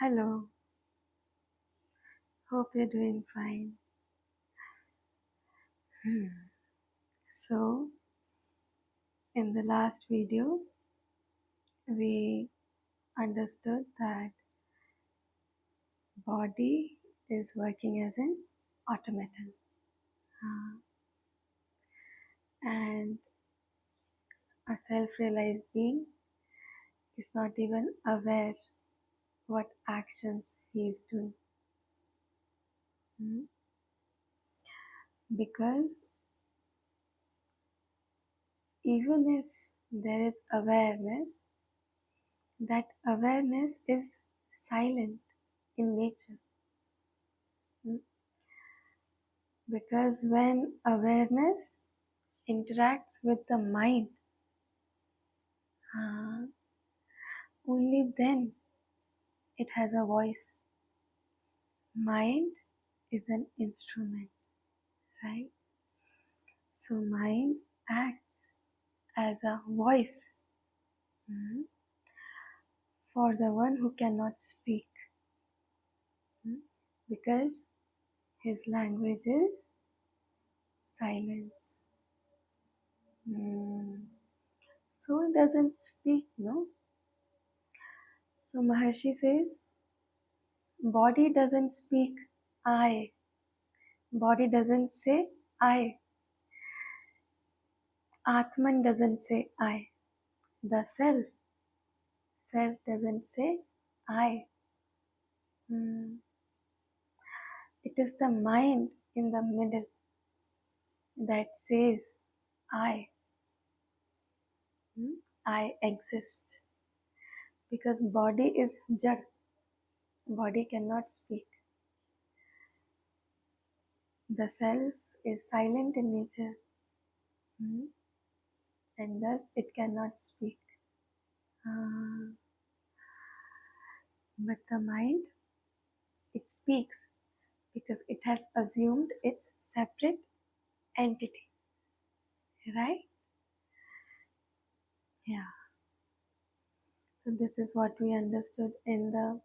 Hello, hope you're doing fine. So, in the last video, we understood that body is working as an automaton, and a self-realized being is not even aware what actions he is doing. Hmm? Because even if there is awareness, that awareness is silent in nature. Hmm? Because when awareness interacts with the mind, uh, only then it has a voice. Mind is an instrument, right? So mind acts as a voice, mm, for the one who cannot speak, mm, because his language is silence. Mm. Soul doesn't speak, no? So Maharshi says, body doesn't speak I. Body doesn't say I. Atman doesn't say I. The self doesn't say I. Hmm. It is the mind in the middle that says I. I exist. Because body is jad. Body cannot speak. The self is silent in nature. Hmm. And thus it cannot speak. Ah, but the mind, it speaks because it has assumed its separate entity. Right? Yeah. So this is what we understood in the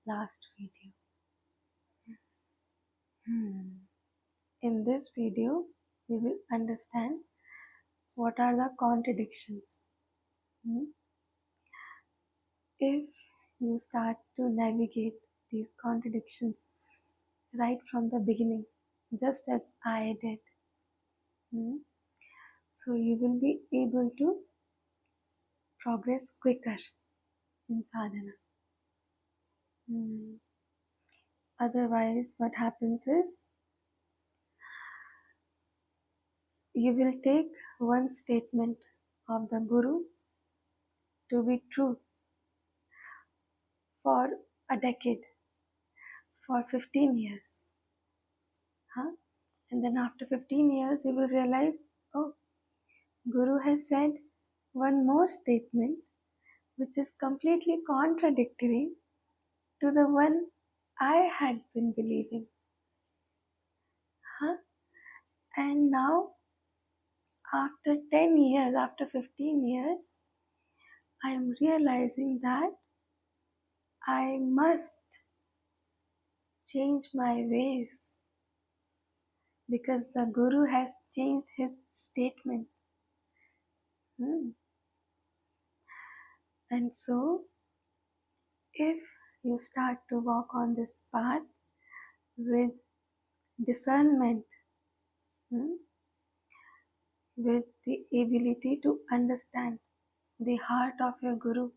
last video. In this video, we will understand what are the contradictions. Hmm. If you start to navigate these contradictions right from the beginning, just as I did, hmm, so you will be able to progress quicker in sadhana. Hmm. Otherwise, what happens is you will take one statement of the Guru to be true for a decade, for 15 years. Huh? And then after 15 years, you will realize, oh, Guru has said one more statement which is completely contradictory to the one I had been believing. Huh? And now, after 10 years, after 15 years, I am realizing that I must change my ways because the Guru has changed his statement. Hmm. And so, if you start to walk on this path with discernment, hmm, with the ability to understand the heart of your Guru,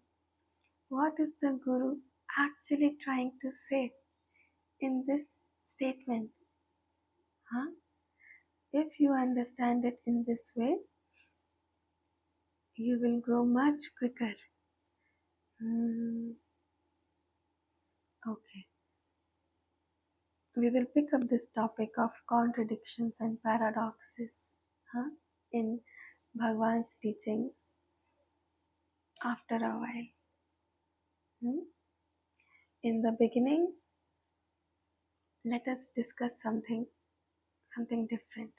what is the Guru actually trying to say in this statement? Huh? If you understand it in this way, you will grow much quicker. Hmm. Okay. We will pick up this topic of contradictions and paradoxes, huh, in Bhagwan's teachings after a while. Hmm? In the beginning, let us discuss something different.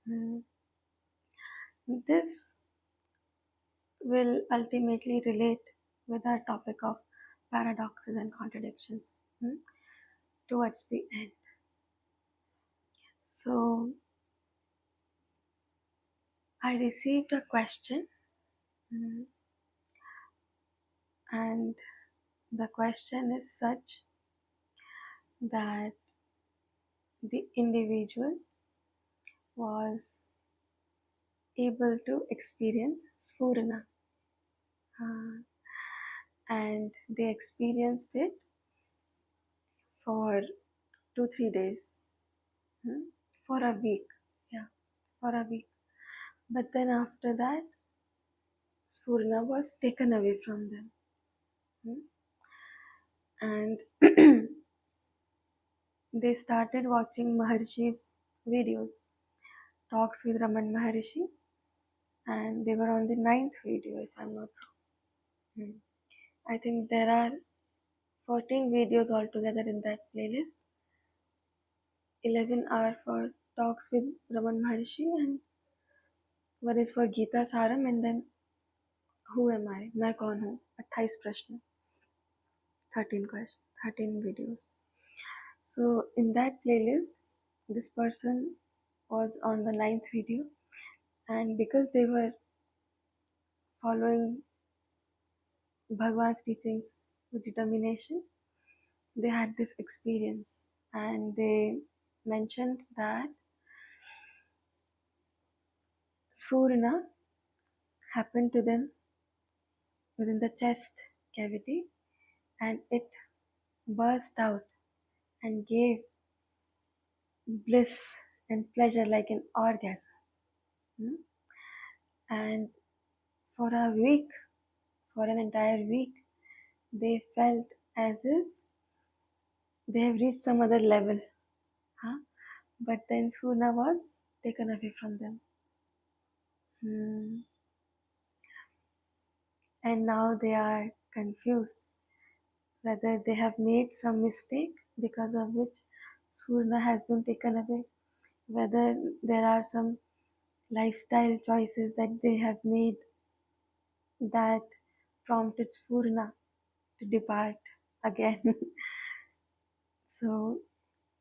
Hmm. This will ultimately relate with our topic of paradoxes and contradictions towards the end. So I received a question, mm, and the question is such that the individual was able to experience Sphurana, uh, and they experienced it for 2 3 days, hmm, for a week, yeah, for a week. But then after that, Sphurana was taken away from them, hmm, and they started watching Maharishi's videos, talks with Raman Maharishi, and they were on the ninth video, if I'm not wrong. I think there are 14 videos altogether in that playlist. 11 are for talks with Raman Maharishi, and one is for Gita Saram, and then Who Am I? मैं कौन हूँ? 28 प्रश्न, 13 questions, 13 videos. So in that playlist, this person was on the ninth video, and because they were following Bhagwan's teachings with determination, they had this experience, and they mentioned that Sphurana happened to them within the chest cavity, and it burst out and gave bliss and pleasure like an orgasm. Hmm? And for a week, for an entire week, they felt as if they have reached some other level. Huh? But then Sphurana was taken away from them. Hmm. And now they are confused whether they have made some mistake because of which Sphurana has been taken away, whether there are some lifestyle choices that they have made that prompted Sphurana to depart again. So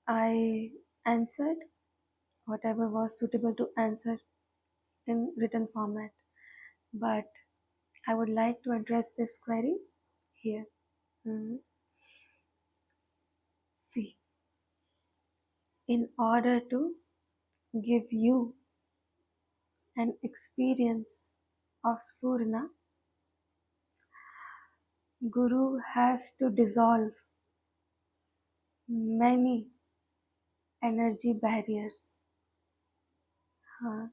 I answered whatever was suitable to answer in written format, but I would like to address this query here. Mm. See, in order to give you an experience of Sphurana, Guru has to dissolve many energy barriers. Huh.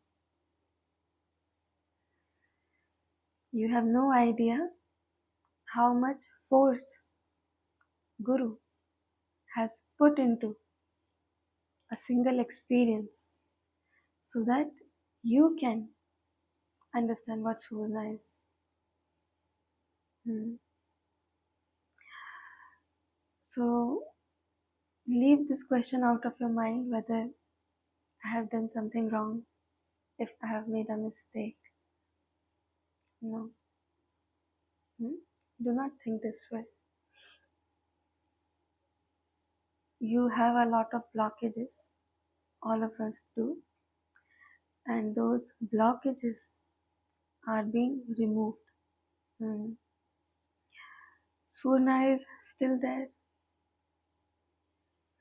You have no idea how much force Guru has put into a single experience so that you can understand what Sphurana is. Hmm. So leave this question out of your mind whether I have done something wrong, if I have made a mistake. No. Hmm? Do not think this way. You have a lot of blockages, all of us do, and those blockages are being removed. Hmm. Sphurana is still there.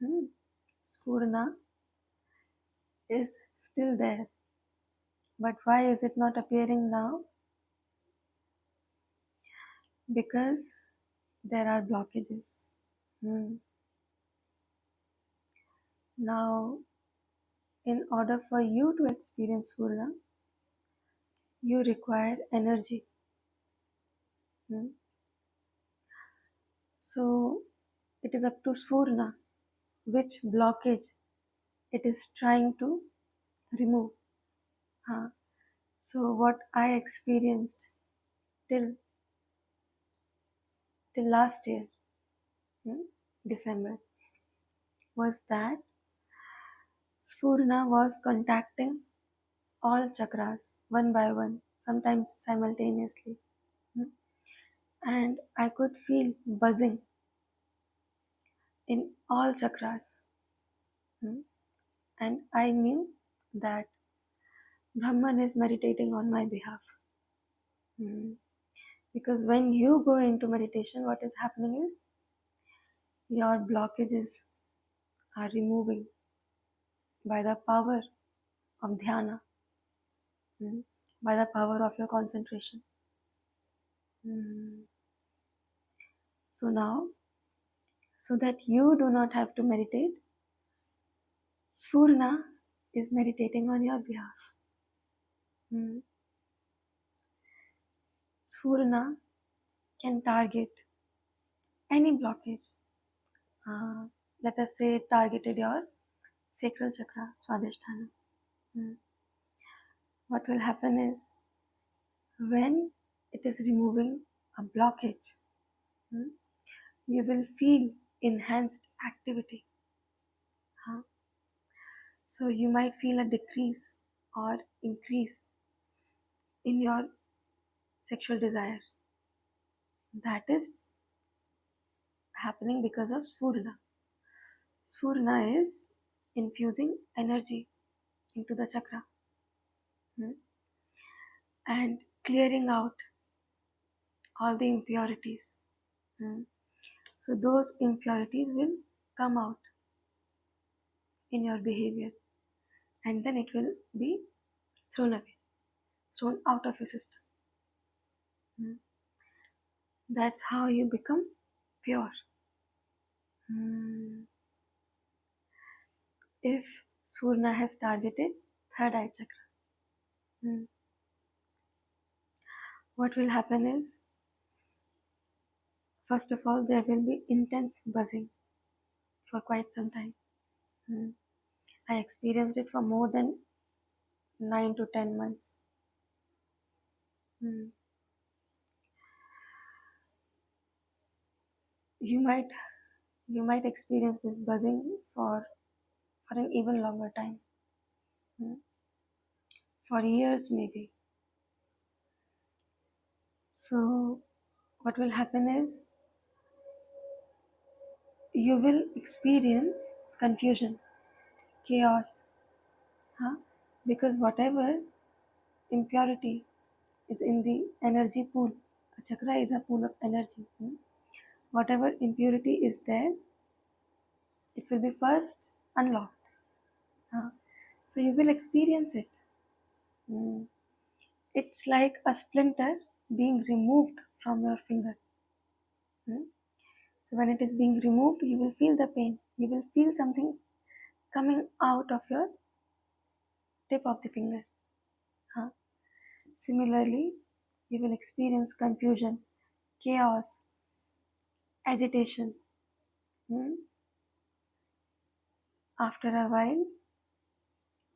Hmm. Sphurana is still there. But why is it not appearing now? Because there are blockages. Hmm. Now, in order for you to experience Sphurana, you require energy. Hmm. So, it is up to Sphurana which blockage it is trying to remove. Huh. So, what I experienced till last year, hmm, December, was that Sphurana was contacting all chakras one by one, sometimes simultaneously. Hmm. and I could feel buzzing in all chakras. Hmm. And I knew that Brahman is meditating on my behalf. Hmm. Because when you go into meditation, what is happening is your blockages are removing by the power of dhyana, hmm, by the power of your concentration. Hmm. So now, so that you do not have to meditate, Sfurna is meditating on your behalf. Hmm. Sfurna can target any blockage. Uh, Let us say it targeted your sacral chakra, Swadhisthana. Hmm. What will happen is when it is removing a blockage, hmm, you will feel enhanced activity. Huh? So you might feel a decrease or increase in your sexual desire. That is happening because of Sfurna. Sfurna is infusing energy into the chakra, hmm, and clearing out all the impurities. Hmm. So those impurities will come out in your behavior, and then it will be thrown away, thrown out of your system. Hmm. That's how you become pure. Hmm. If Sfurna has targeted third eye chakra, hmm, what will happen is, first of all, there will be intense buzzing for quite some time. Hmm. I experienced it for more than 9 to 10 months. Hmm. You might you might experience this buzzing for an even longer time, hmm, for years maybe. So what will happen is you will experience confusion, chaos, huh? Because whatever impurity is in the energy pool, a chakra is a pool of energy. Hmm? Whatever impurity is there, it will be first unlocked. Huh? So you will experience it. Hmm. It's like a splinter being removed from your finger. Hmm? So when it is being removed, you will feel the pain. You will feel something coming out of your tip of the finger. Huh? Similarly, you will experience confusion, chaos, agitation. Hmm? After a while,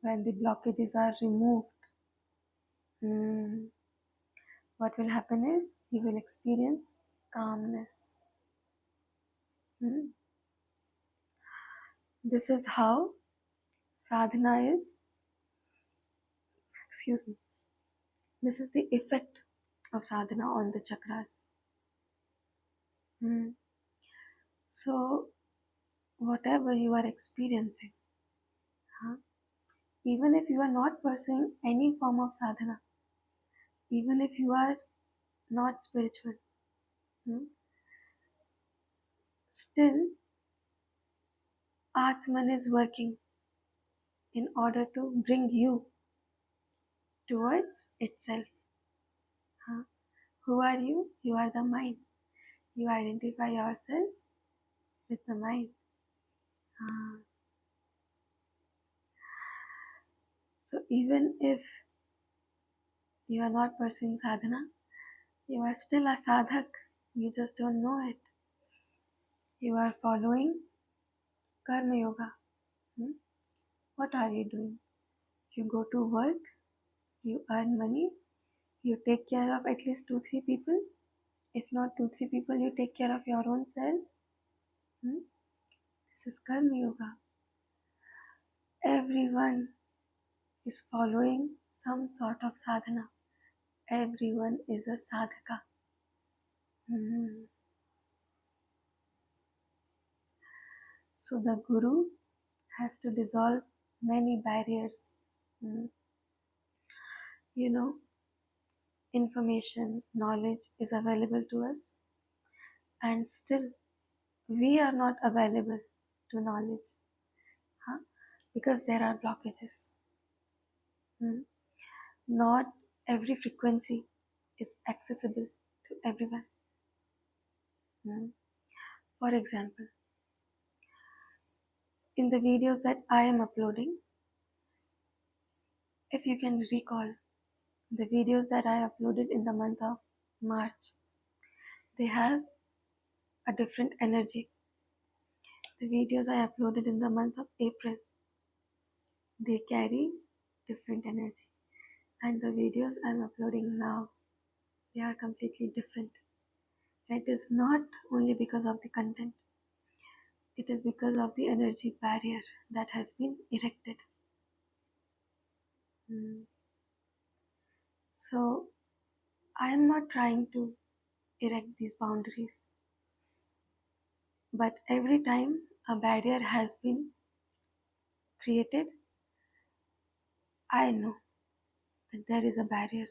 when the blockages are removed, hmm, what will happen is you will experience calmness. Hmm? This is how sadhana is, excuse me, this is the effect of sadhana on the chakras. Hmm. So, whatever you are experiencing, huh, even if you are not pursuing any form of sadhana, even if you are not spiritual, hmm, still Atman is working in order to bring you towards itself. Huh? Who are you? You are the mind. You identify yourself with the mind. Ah. So even if you are not pursuing sadhana, you are still a sadhak. You just don't know it. You are following karma yoga. Hmm? What are you doing? You go to work, you earn money, you take care of at least 2 3 people. If not 2 3 people, you take care of your own self. Hmm? This is karma yoga. Everyone is following some sort of sadhana. Everyone is a sadhaka. Mm. So the Guru has to dissolve many barriers. Mm. You know, information, knowledge is available to us, and still we are not available to knowledge, huh? Because there are blockages. Mm. Not every frequency is accessible to everyone. Mm. For example, in the videos that I am uploading, if you can recall the videos that I uploaded in the month of March, they have a different energy. The videos I uploaded in the month of April, they carry different energy. And the videos I'm uploading now, they are completely different. And it is not only because of the content, it is because of the energy barrier that has been erected. Mm. So I am not trying to erect these boundaries, but every time a barrier has been created, I know that there is a barrier.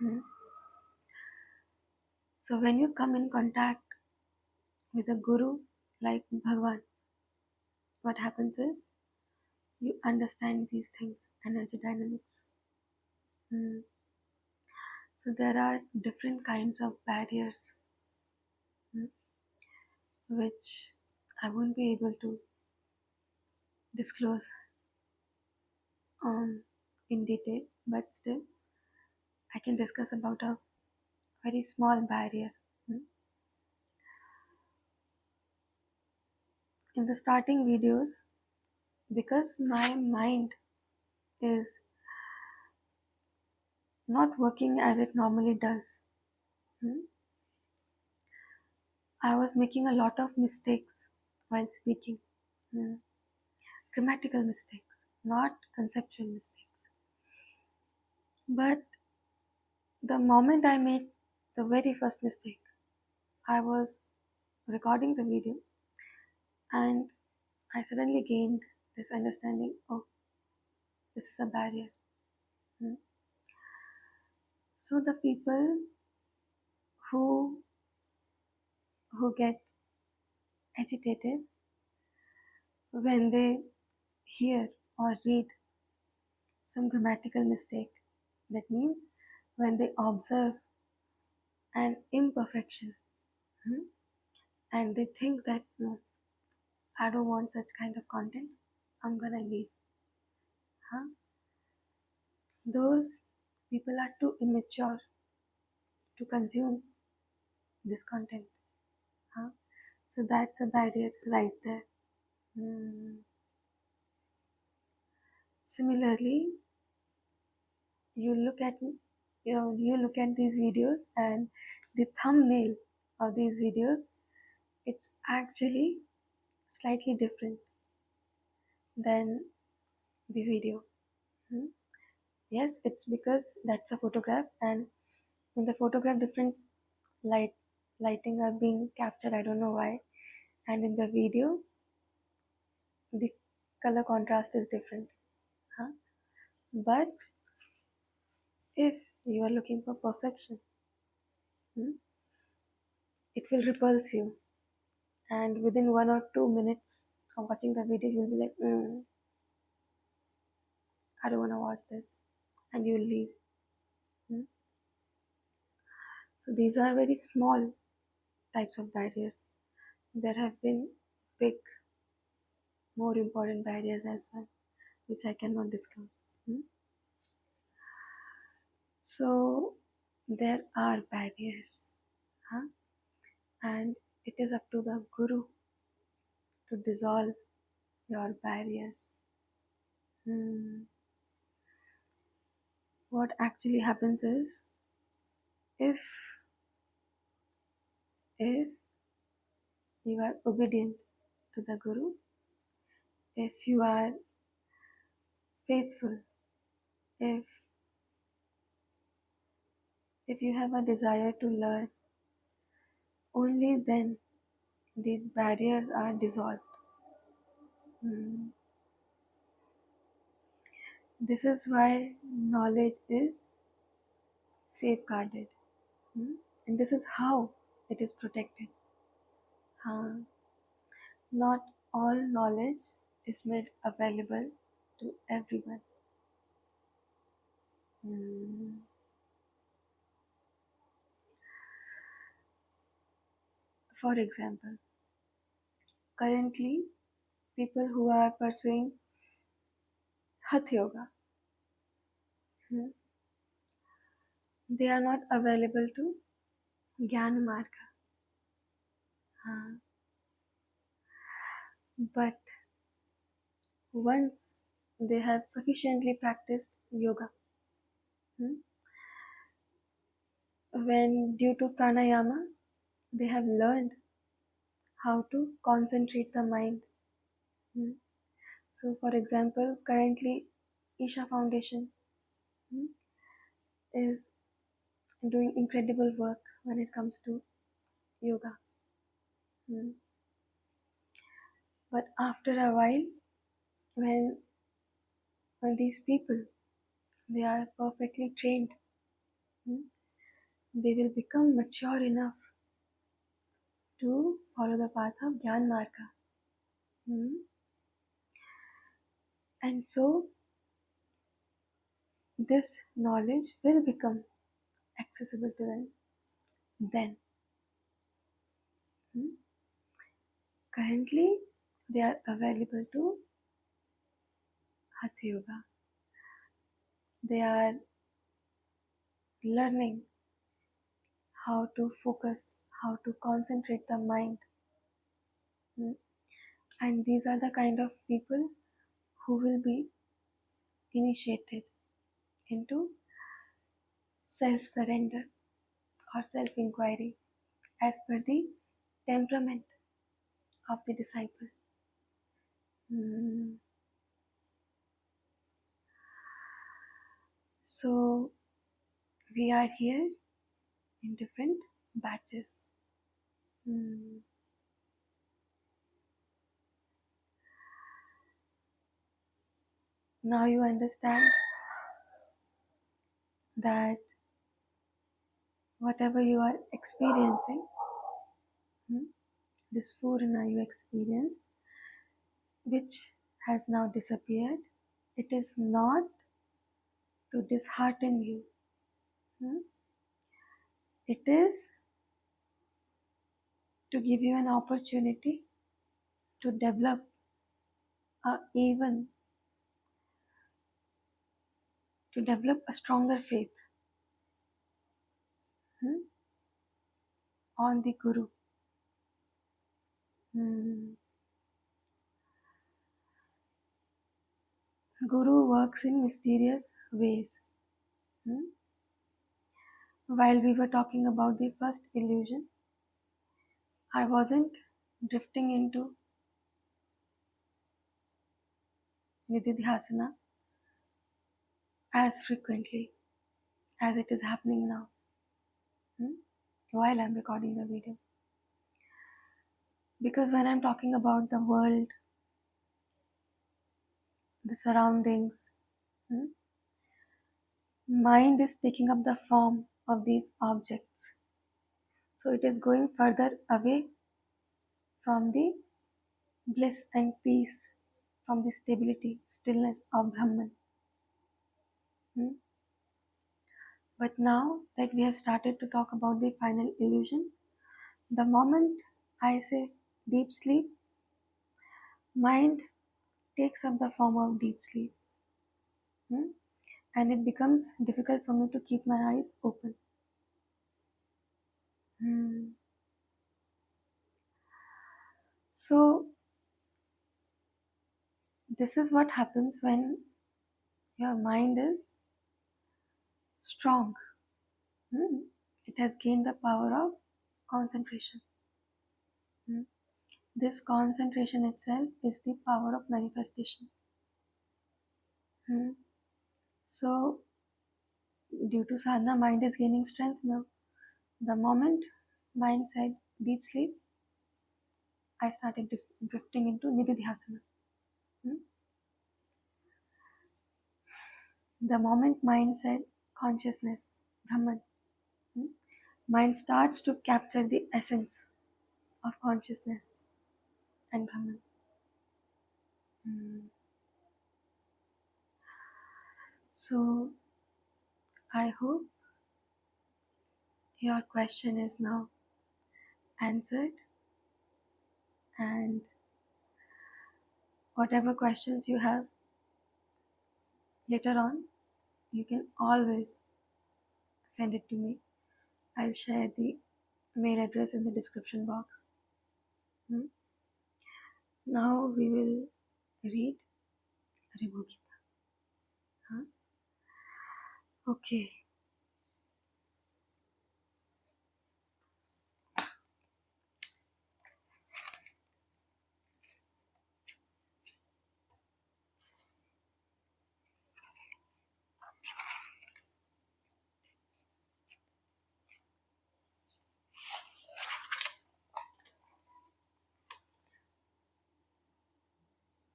Mm. So when you come in contact with a guru like Bhagwan, what happens is you understand these things, energy dynamics. Mm. So there are different kinds of barriers, mm, which I won't be able to disclose in detail, but still I can discuss about a very small barrier. Mm. In the starting videos, because my mind is not working as it normally does, mm, I was making a lot of mistakes while speaking. Mm. Grammatical mistakes, not conceptual mistakes. But the moment I made the very first mistake, I was recording the video and I suddenly gained this understanding, oh, this is a barrier. Mm. So the people who get agitated when they hear or read some grammatical mistake, that means when they observe an imperfection, mm, and they think that no, I don't want such kind of content, I'm gonna leave. Huh? Those people are too immature to consume this content. Huh? So that's a barrier right there. Mm. Similarly, you look at you look at these videos and the thumbnail of these videos, it's actually slightly different than the video. Hmm? Yes, it's because that's a photograph, and in the photograph different lighting are being captured, I don't know why, and in the video the color contrast is different. Huh? But if you are looking for perfection, hmm, it will repulse you, and within 1 or 2 minutes of watching the video you'll be like, I don't want to watch this, and you'll leave. Hmm? So these are very small types of barriers. There have been big, more important barriers as well, which I cannot disclose. Hmm? So there are barriers, huh? And it is up to the guru to dissolve your barriers. Hmm. What actually happens is, if if you are obedient to the guru, if you are faithful, if if you have a desire to learn, only then these barriers are dissolved. Hmm. This is why knowledge is safeguarded. Hmm. And this is how it is protected. Huh. Not all knowledge is made available to everyone. Hmm. For example, currently, people who are pursuing Hatha Yoga, hmm, they are not available to Gyan Marga. But once they have sufficiently practiced yoga, hmm, when due to pranayama, they have learned how to concentrate the mind. hmm. So, for example, currently Isha Foundation hmm, is doing incredible work when it comes to yoga. Hmm. But after a while, when these people they are perfectly trained, hmm, they will become mature enough to follow the path of Gyan Marga. Hmm. And so this knowledge will become accessible to them then. Hmm. Currently, they are available to Hatha Yoga. They are learning how to focus, how to concentrate the mind. Hmm. And these are the kind of people who will be initiated into self surrender or self inquiry as per the temperament of the disciple. Hmm. So, we are here in different batches. Hmm. Now you understand that whatever you are experiencing, hmm, this purana you experienced, which has now disappeared, it is not to dishearten you. hmm, It is to give you an opportunity to develop even to develop a stronger faith hmm, on the Guru. Hmm. Guru works in mysterious ways. Hmm. While we were talking about the first illusion, I wasn't drifting into Nididhyasana as frequently as it is happening now hmm, while I'm recording the video. Because when I'm talking about the world, the surroundings, hmm, mind is taking up the form of these objects. So it is going further away from the bliss and peace, from the stability, stillness of Brahman. Hmm. But now that we have started to talk about the final illusion, the moment I say deep sleep, mind takes up the form of deep sleep. Hmm? And it becomes difficult for me to keep my eyes open. Hmm. So, this is what happens when your mind is strong. Hmm. It has gained the power of concentration. Hmm. This concentration itself is the power of manifestation. Hmm. So, Due to sadhana, mind is gaining strength now. The moment mind said deep sleep, I started drifting into nididhyasana. Hmm? The moment mind said consciousness, Brahman, hmm? Mind starts to capture the essence of consciousness and Brahman. Hmm. So I hope your question is now answered, and whatever questions you have later on, you can always send it to me. I'll share the mail address in the description box. Hmm? Now we will read Ribhu Gita. Huh? Okay.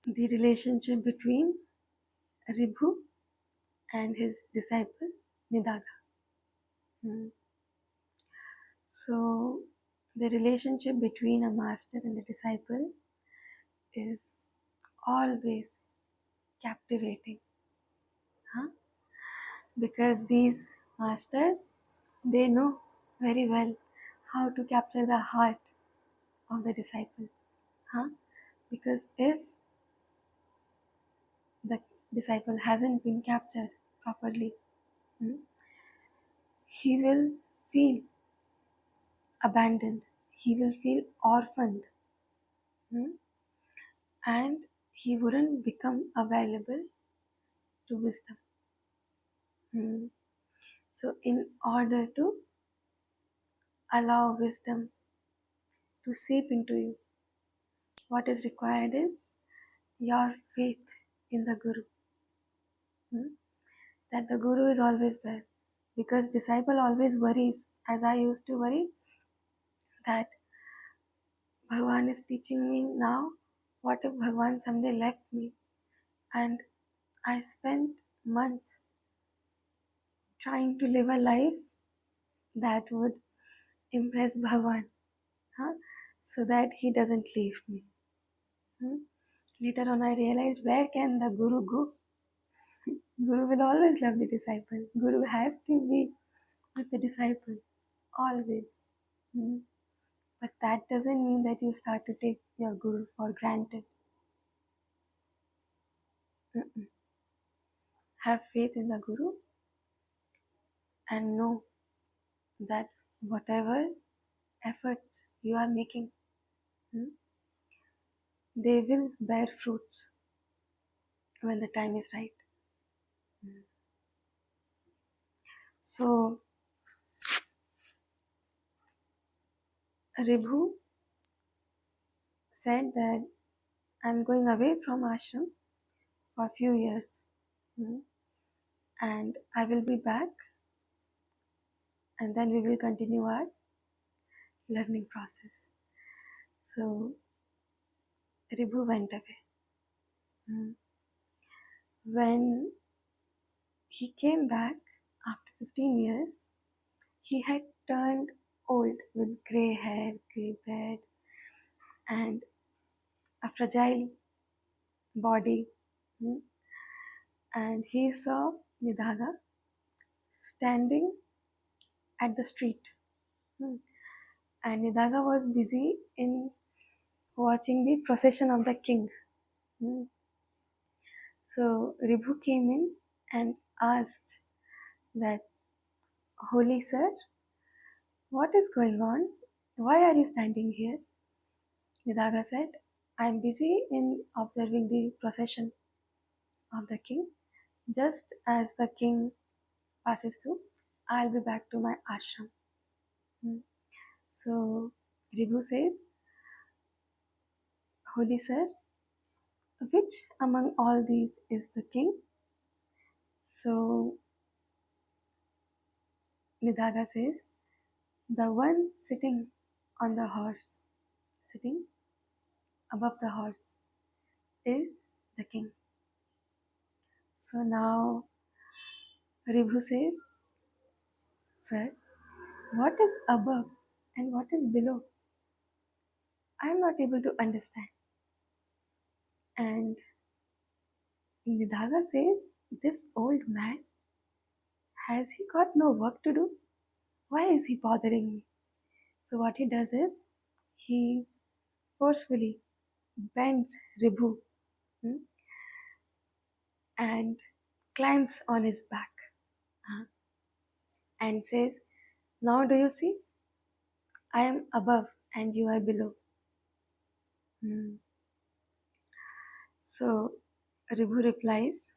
The relationship between Ribhu and his disciple Nidaga. Hmm. So, the relationship between a master and a disciple is always captivating, huh? Because these masters, they know very well how to capture the heart of the disciple, huh? Because if the disciple hasn't been captured properly, hmm, he will feel abandoned, he will feel orphaned, hmm, and he wouldn't become available to wisdom. Hmm. So, in order to allow wisdom to seep into you, what is required is your faith in the Guru. Hmm? That the Guru is always there. Because disciple always worries, as I used to worry, that Bhagavan is teaching me now. What if Bhagavan someday left me? And I spent months trying to live a life that would impress Bhagavan, huh? So that he doesn't leave me. Hmm? Later on, I realized, where can the Guru go? Guru will always love the disciple. Guru has to be with the disciple, always. Hmm. But that doesn't mean that you start to take your Guru for granted. Mm-mm. Have faith in the Guru and know that whatever efforts you are making, hmm, they will bear fruits when the time is right. So, Ribhu said that I'm going away from ashram for a few years, hmm, and I will be back, and then we will continue our learning process. So, Ribhu went away. Hmm. When he came back after 15 years, he had turned old with grey hair, grey beard, and a fragile body. Hmm. And he saw Nidhaga standing at the street. Hmm. And Nidhaga was busy in watching the procession of the king. Hmm. So Ribhu came in and asked that, Holy Sir, what is going on? Why are you standing here? Nidhaga said, I am busy in observing the procession of the king. Just as the king passes through, I'll be back to my ashram. Hmm. So Ribhu says, Holy Sir, which among all these is the king? So Nidhaga says, the one sitting on the horse, sitting above the horse, is the king. So now Ribhu says, Sir, what is above and what is below? I am not able to understand. And Nidhaga says, this old man, has he got no work to do? Why is he bothering me? So what he does is, he forcefully bends Ribhu, hmm, and climbs on his back, uh, and says, now do you see? I am above and you are below. Hmm. So Ribhu replies,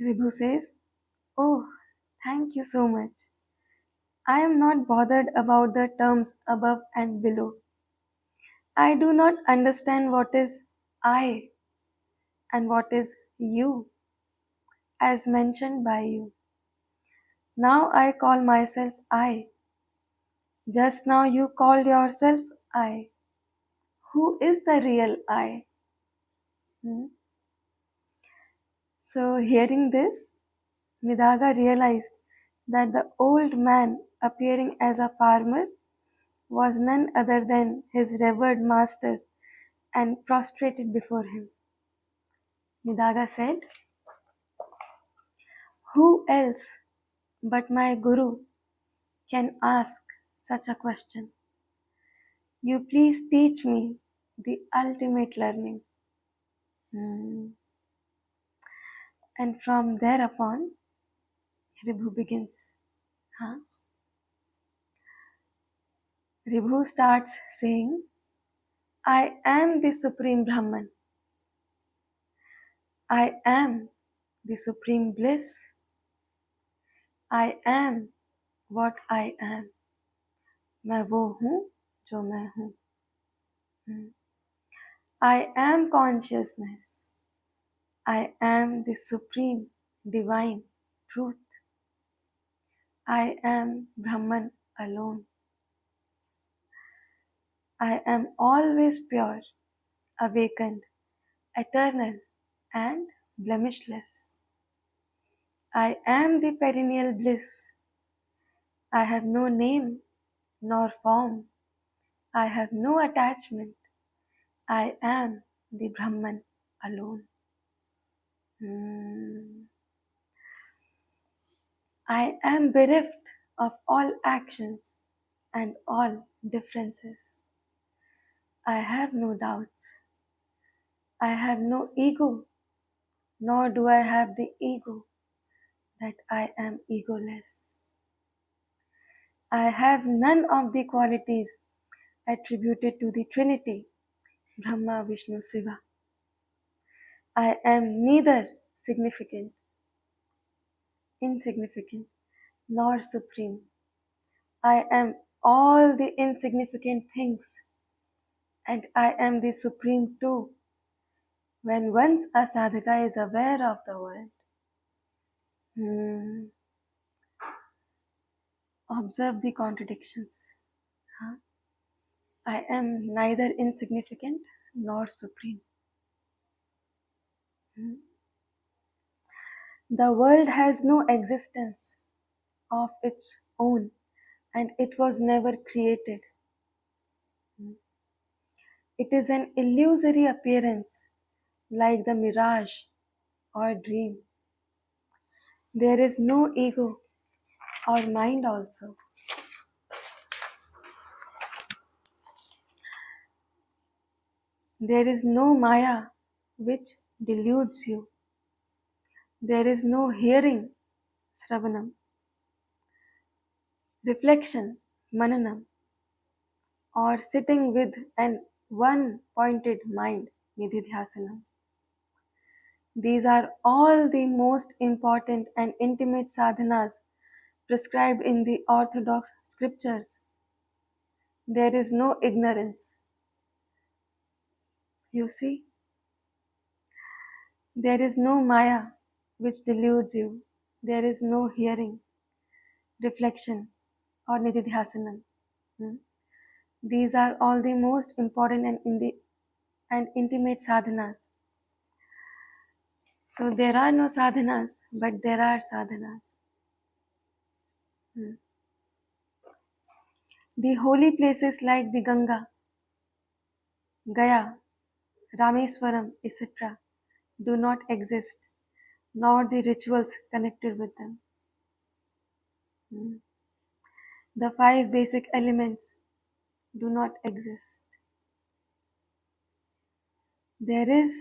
Ribhu says, oh, thank you so much. I am not bothered about the terms above and below. I do not understand what is I and what is you, as mentioned by you. Now I call myself I. Just now you called yourself I. Who is the real I? Hmm? So, hearing this, Nidhaga realized that the old man appearing as a farmer was none other than his revered master and prostrated before him. Nidhaga said, who else but my Guru can ask such a question? You please teach me the ultimate learning. Hmm. And from thereupon, Ribhu begins. Huh? Ribhu starts saying, I am the Supreme Brahman. I am the Supreme Bliss. I am what I am. मैं वो हूँ जो मैं हूँ. I am consciousness. I am the supreme divine truth. I am Brahman alone. I am always pure, awakened, eternal, and blemishless. I am the perennial bliss. I have no name nor form. I have no attachment. I am the Brahman alone. I am bereft of all actions and all differences. I have no doubts. I have no ego, nor do I have the ego that I am egoless. I have none of the qualities attributed to the Trinity, Brahma, Vishnu, Shiva. I am neither significant, insignificant, nor supreme. I am all the insignificant things, and I am the supreme too. When once a sadhaka is aware of the world, observe the contradictions. Huh? I am neither insignificant nor supreme. The world has no existence of its own, and it was never created. It is an illusory appearance, like the mirage or dream. There is no ego or mind also. There is no Maya which deludes you. There is no hearing, Sravanam, reflection, Mananam, or sitting with an one-pointed mind, Nididhyasanam. These are all the most important and intimate sadhanas prescribed in the orthodox scriptures. There is no ignorance. You see, there is no Maya which deludes you. There is no hearing, reflection, or nididhyasanam. Hmm? These are all the most important and intimate sadhanas. So there are no sadhanas, but there are sadhanas. Hmm. The holy places like the Ganga, Gaya, Rameswaram, etc. do not exist, nor the rituals connected with them. Hmm. The five basic elements do not exist. There is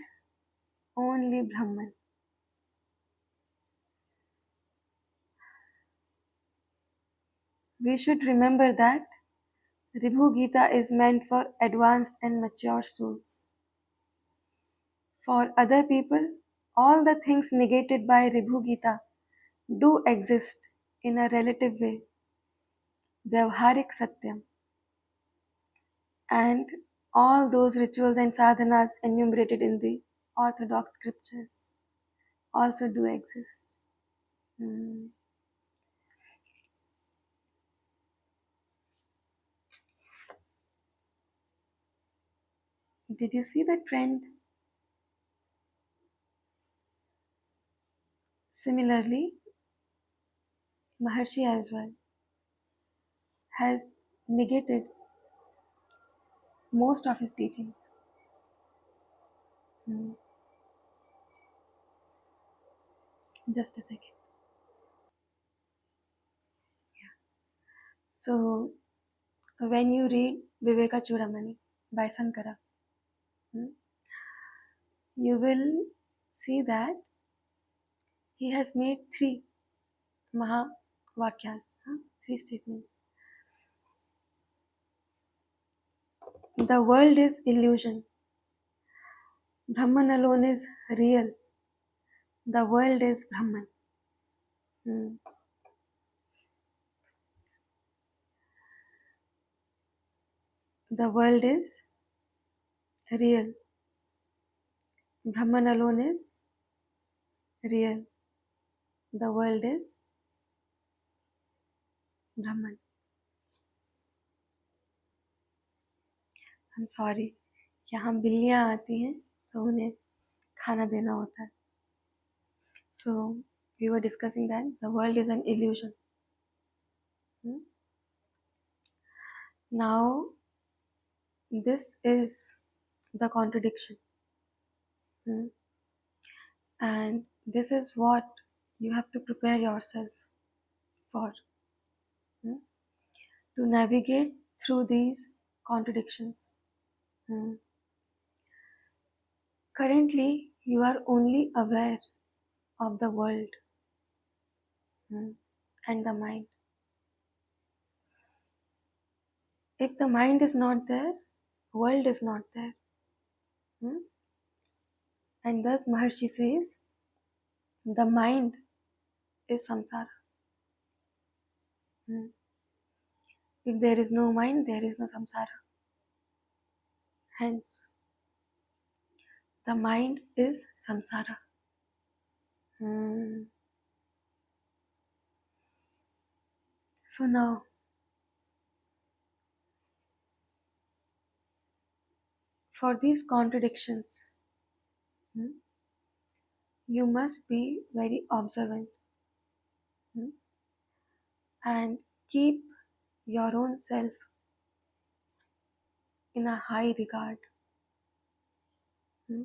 only Brahman. We should remember that Ribhu Gita is meant for advanced and mature souls. For other people, all the things negated by Ribhu Gita do exist in a relative way, Vyavharik Satyam, and all those rituals and sadhanas enumerated in the orthodox scriptures also do exist. Hmm. Did you see the trend? Similarly, Maharshi as well has negated most of his teachings. Hmm. Just a second. So, when you read Viveka Chudamani by Sankara, hmm, you will see that he has made three Mahavakyas, three statements. The world is illusion. Brahman alone is real. The world is Brahman. Hmm. The world is real. Brahman alone is real. The world is Brahman. I'm sorry. यहाँ बिल्लियाँ आती हैं तो उन्हें खाना देना होता है. So we were discussing that the world is an illusion. Hmm? Now this is the contradiction. Hmm? And this is what you have to prepare yourself for, hmm, to navigate through these contradictions. Hmm. Currently, you are only aware of the world, hmm, and the mind. If the mind is not there, world is not there. Hmm. And thus Maharshi says, the mind is samsara. Hmm. If there is no mind, there is no samsara. Hence, the mind is samsara. Hmm. So now, for these contradictions, hmm, you must be very observant, hmm, and keep your own self in a high regard. Hmm.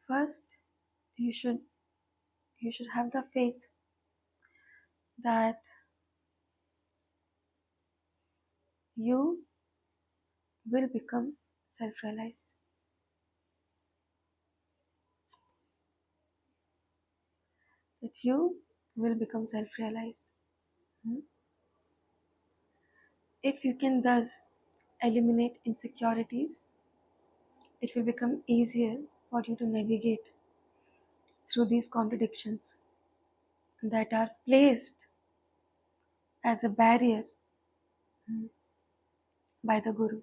First, you should have the faith that you will become self-realized. That you will become self-realized. Hmm. If you can thus eliminate insecurities, it will become easier for you to navigate through these contradictions. that are placed as a barrier by the Guru.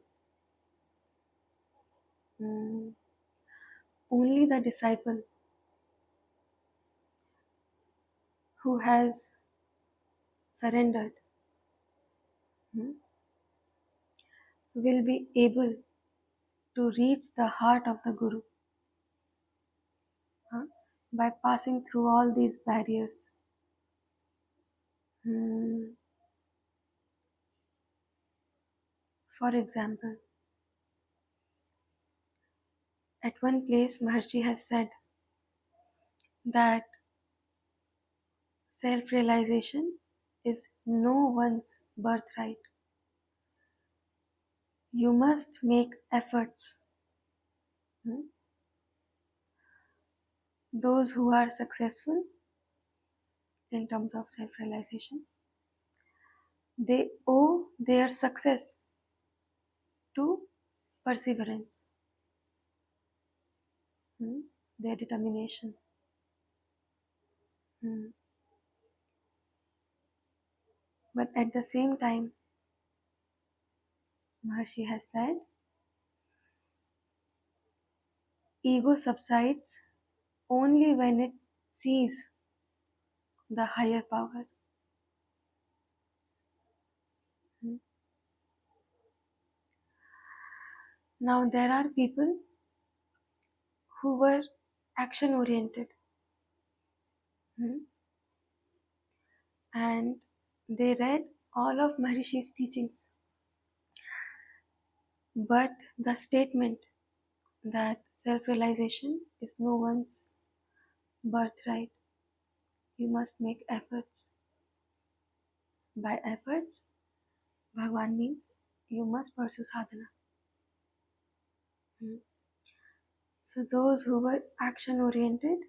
Mm. Only the disciple who has surrendered will be able to reach the heart of the Guru huh, by passing through all these barriers. Mm. For example, at one place Maharshi has said that self-realization is no one's birthright. You must make efforts. Hmm? Those who are successful in terms of self-realization, they owe their success to perseverance, hmm? Their determination. Hmm. But at the same time, Maharshi has said, ego subsides only when it sees the higher power. Hmm. Now, there are people who were action oriented, and they read all of Maharishi's teachings. But the statement that self realization is no one's birthright, you must make efforts. By efforts, Bhagwan means you must pursue sadhana. So, those who were action oriented,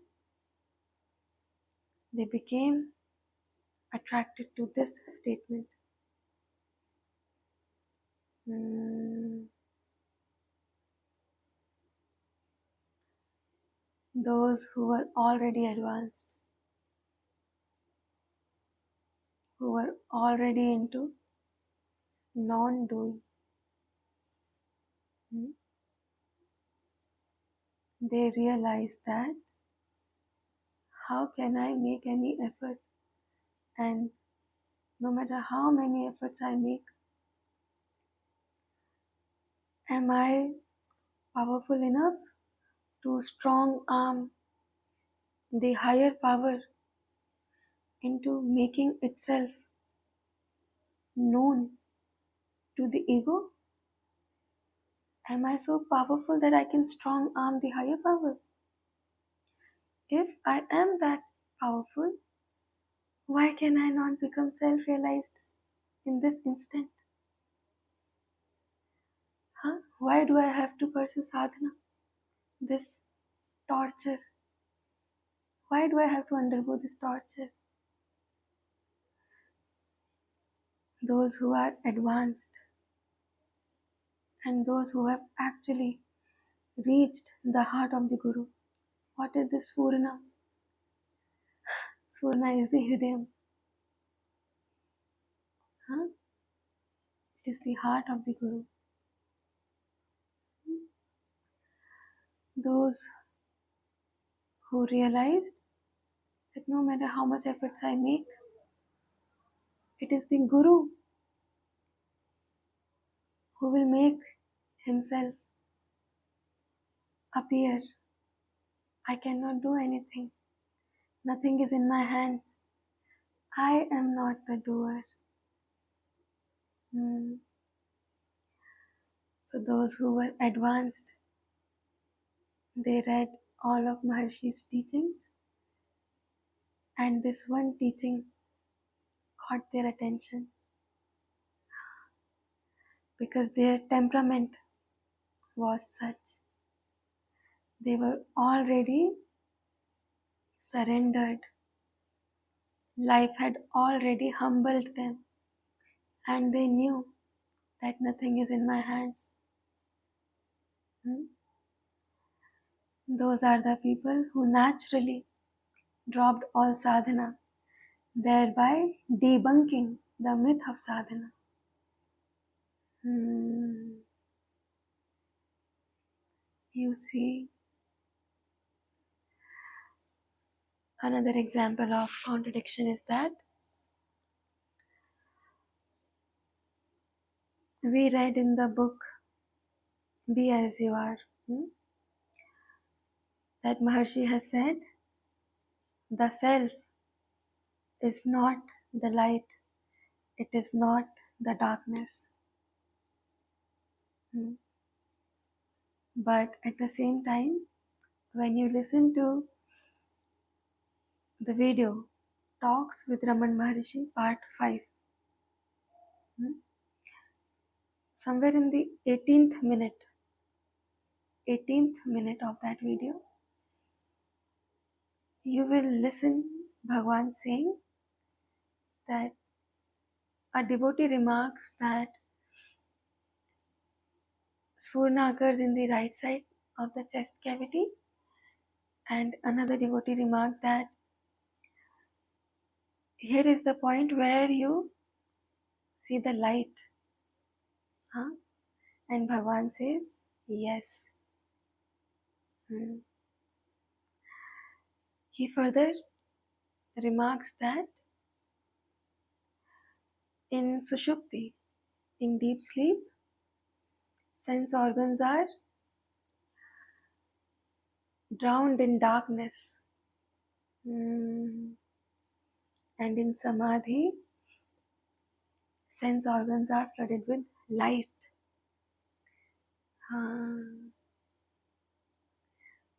they became attracted to this statement. Mm. Those who were already advanced, who were already into non doing, they realized that how can I make any effort, and no matter how many efforts I make, am I powerful enough to strong arm the higher power into making itself known to the ego? Am I so powerful that I can strong arm the higher power? If I am that powerful, why can I not become self realized in this instant? Huh? Why do I have to pursue sadhana? This torture. Why do I have to undergo this torture? Those who are advanced and those who have actually reached the heart of the Guru. What is this Sfurna? Sfurna is the Hridayam. Huh? It is the heart of the Guru. Those who realized that no matter how much efforts I make, it is the Guru who will make himself appear. I cannot do anything. Nothing is in my hands. I am not the doer. So those who were advanced, they read all of Maharshi's teachings, and this one teaching caught their attention because their temperament was such. They were already surrendered. Life had already humbled them, and they knew that nothing is in my hands. Those are the people who naturally dropped all sadhana thereby debunking the myth of sadhana. You see, another example of contradiction is that we read in the book Be As You Are, that Maharshi has said, the self is not the light, it is not the darkness. But at the same time, when you listen to the video Talks with Raman Maharishi Part 5, somewhere in the 18th minute of that video, you will listen Bhagwan saying that a devotee remarks that Sphurna occurs in the right side of the chest cavity, and another devotee remarked that here is the point where you see the light. Huh? And Bhagwan says, yes. He further remarks that in Sushupti, in deep sleep, sense organs are drowned in darkness. And in Samadhi, sense organs are flooded with light.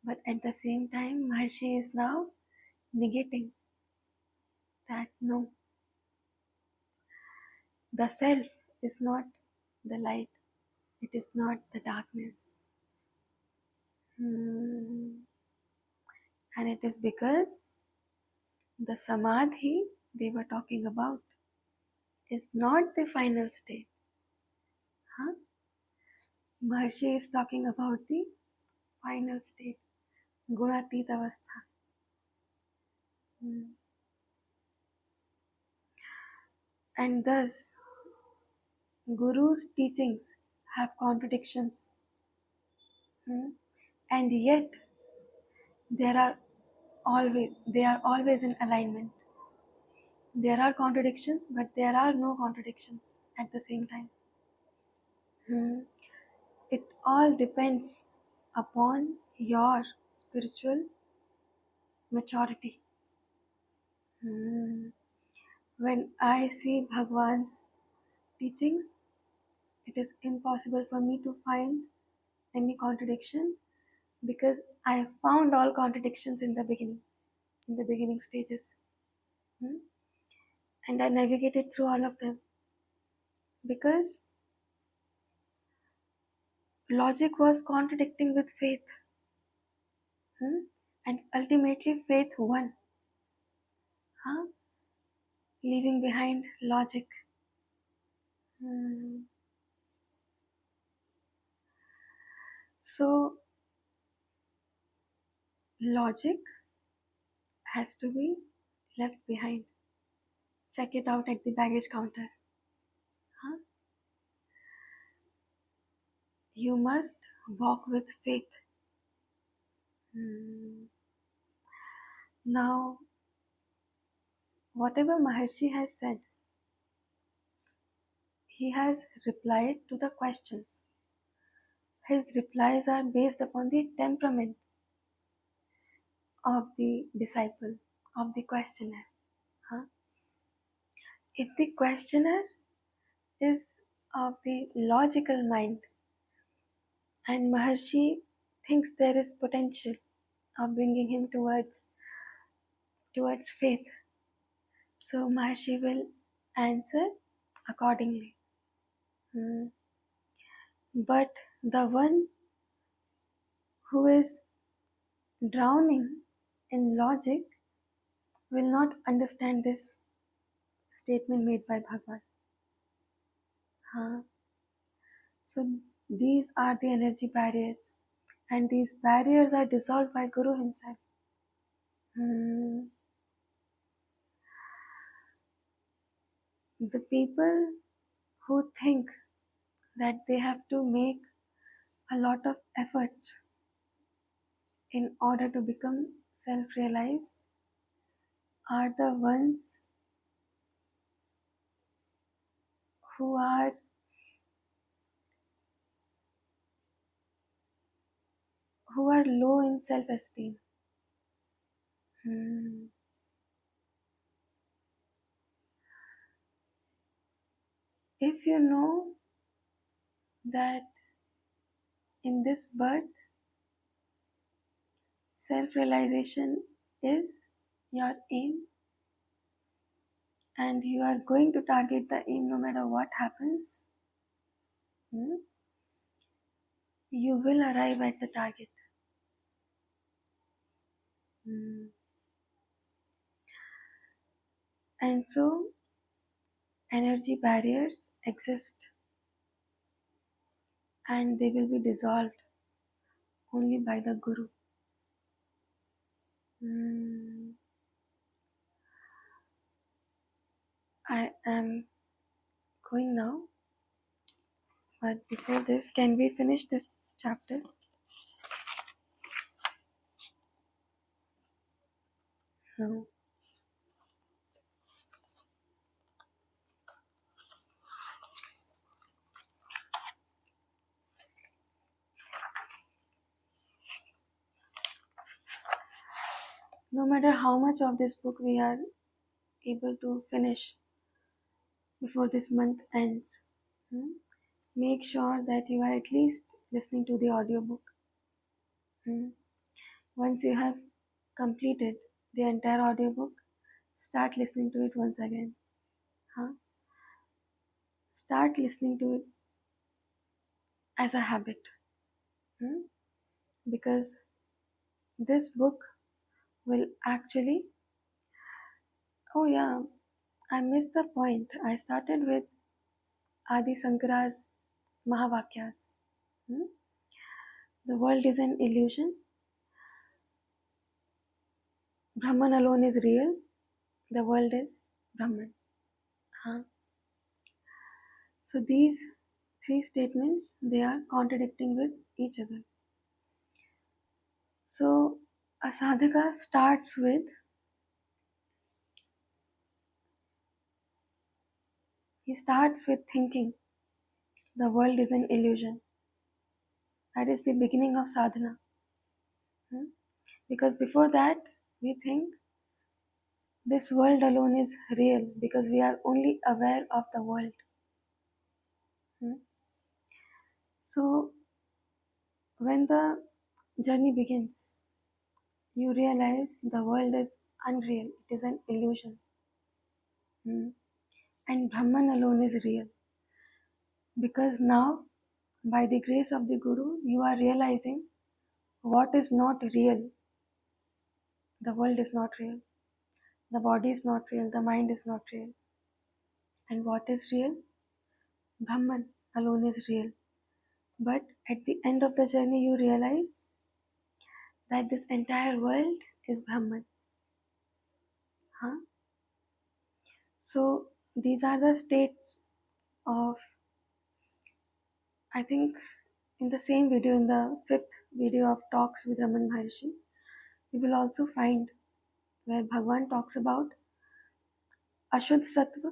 But at the same time, Maharshi is now negating that no, the self is not the light, it is not the darkness. And it is because the Samadhi they were talking about is not the final state. Maharshi is talking about the final state, Gunatit Avastha. And thus, Guru's teachings have contradictions. And yet, they are always in alignment. There are contradictions, but there are no contradictions at the same time. It all depends upon your spiritual maturity. When I see Bhagwan's teachings, it is impossible for me to find any contradiction because I found all contradictions in the beginning stages. And I navigated through all of them because logic was contradicting with faith. And ultimately faith won, leaving behind logic. So logic has to be left behind. Check it out at the baggage counter. You must walk with faith. Now, whatever Maharshi has said, he has replied to the questions. His replies are based upon the temperament of the disciple, of the questioner. If the questioner is of the logical mind and Maharshi thinks there is potential of bringing him towards faith, so Maharshi will answer accordingly. But the one who is drowning in logic will not understand this statement made by Bhagwan. So these are the energy barriers, and these barriers are dissolved by Guru himself. The people who think that they have to make a lot of efforts in order to become self realized are the ones who are low in self esteem. Hmm. If you know that in this birth self realization is your aim and you are going to target the aim no matter what happens, hmm, you will arrive at the target. Hmm. And so, energy barriers exist and they will be dissolved only by the Guru. Hmm. I am going now, but before this, can we finish this chapter? No. No matter how much of this book we are able to finish before this month ends, hmm, make sure that you are at least listening to the audiobook. Hmm. Once you have completed the entire audiobook, start listening to it once again. Huh? Start listening to it as a habit. Hmm? Because this book will actually. Oh, yeah, I missed the point. I started with Adi Sankara's Mahavakyas. Hmm? The world is an illusion. Brahman alone is real. The world is Brahman. Huh? So these three statements they are contradicting with each other. So a sadhaka starts with thinking the world is an illusion. That is the beginning of sadhana. Hmm? Because before that we think this world alone is real because we are only aware of the world. Hmm? So when the journey begins, you realize the world is unreal, it is an illusion. Hmm? And Brahman alone is real. Because now, by the grace of the Guru, you are realizing what is not real. The world is not real. The body is not real. The mind is not real. And what is real? Brahman alone is real. But at the end of the journey, you realize that this entire world is Brahman. Huh? So these are the states of, I think, in the same video, in the fifth video of Talks with Raman Maharshi, you will also find where Bhagwan talks about Ashuddh Sattva,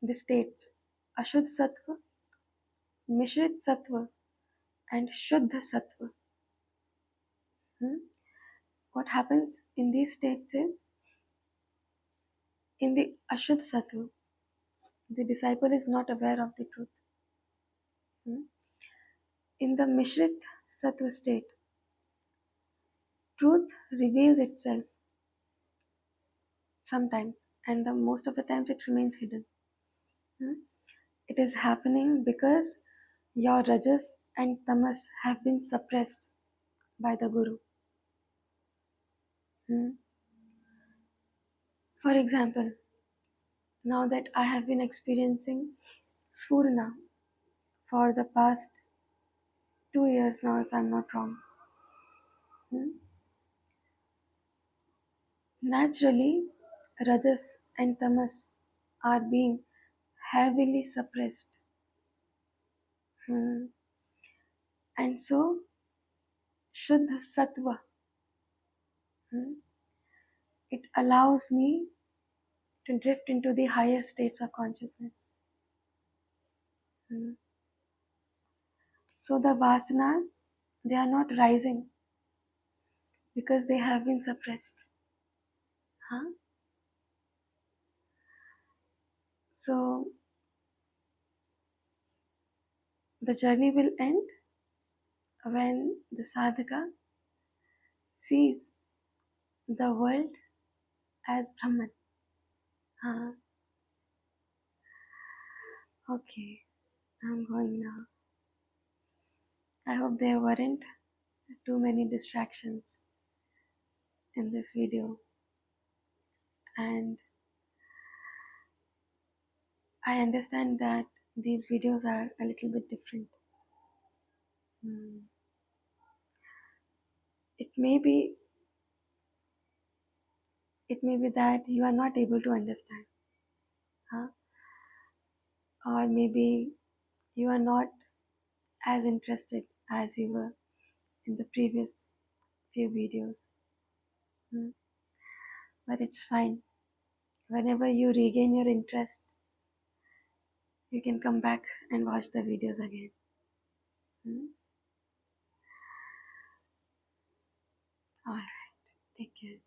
the states Ashuddh Sattva, Mishrit Sattva, and Shuddha Sattva. Hmm? What happens in these states is in the Ashuddh Sattva, the disciple is not aware of the truth. Hmm? In the Mishrit Sattva state, truth reveals itself sometimes, and the most of the times it remains hidden. Hmm? It is happening because your rajas and tamas have been suppressed by the Guru. Hmm? For example, now that I have been experiencing Sfurna for the past 2 years now, if I'm not wrong. Hmm? Naturally, Rajas and Tamas are being heavily suppressed. Hmm. And so, Shuddha Sattva, hmm, it allows me to drift into the higher states of consciousness. Hmm. So the vasanas, they are not rising because they have been suppressed. Huh? So the journey will end when the sadhaka sees the world as Brahman. Huh? Okay, I'm going now. I hope there weren't too many distractions in this video, and I understand that these videos are a little bit different. Hmm. It may be that you are not able to understand, huh? Or maybe you are not as interested as you were in the previous few videos. Hmm. But it's fine. Whenever you regain your interest, you can come back and watch the videos again. Hmm. Alright, take care.